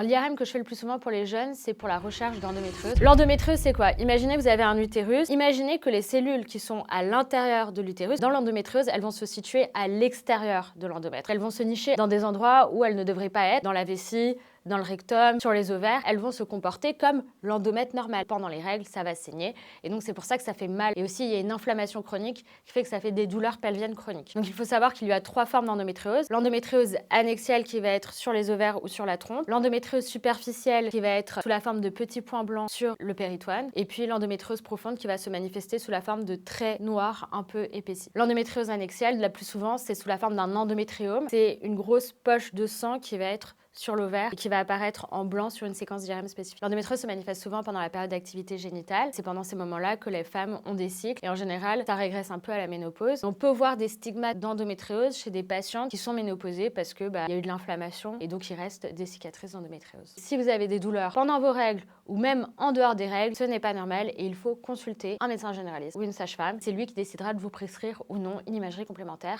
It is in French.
L'IRM que je fais le plus souvent pour les jeunes, c'est pour la recherche d'endométriose. L'endométriose, c'est quoi? Imaginez que vous avez un utérus. Imaginez que les cellules qui sont à l'intérieur de l'utérus, dans l'endométriose, elles vont se situer à l'extérieur de l'endomètre. Elles vont se nicher dans des endroits où elles ne devraient pas être, dans la vessie, dans le rectum, sur les ovaires. Elles vont se comporter comme l'endomètre normal. Pendant les règles, ça va saigner. Et donc, c'est pour ça que ça fait mal. Et aussi, il y a une inflammation chronique qui fait que ça fait des douleurs pelviennes chroniques. Donc, il faut savoir qu'il y a 3 formes d'endométriose. L'endométriose annexielle qui va être sur les ovaires ou sur la trompe. L'endométriose superficielle qui va être sous la forme de petits points blancs sur le péritoine. Et puis, l'endométriose profonde qui va se manifester sous la forme de traits noirs un peu épaissis. L'endométriose annexielle, la plus souvent, c'est sous la forme d'un endométriome. C'est une grosse poche de sang qui va être sur l'ovaire et qui va apparaître en blanc sur une séquence d'IRM spécifique. L'endométriose se manifeste souvent pendant la période d'activité génitale. C'est pendant ces moments-là que les femmes ont des cycles et en général, ça régresse un peu à la ménopause. On peut voir des stigmates d'endométriose chez des patientes qui sont ménopausées parce que y a eu de l'inflammation et donc il reste des cicatrices d'endométriose. Si vous avez des douleurs pendant vos règles ou même en dehors des règles, ce n'est pas normal et il faut consulter un médecin généraliste ou une sage-femme. C'est lui qui décidera de vous prescrire ou non une imagerie complémentaire.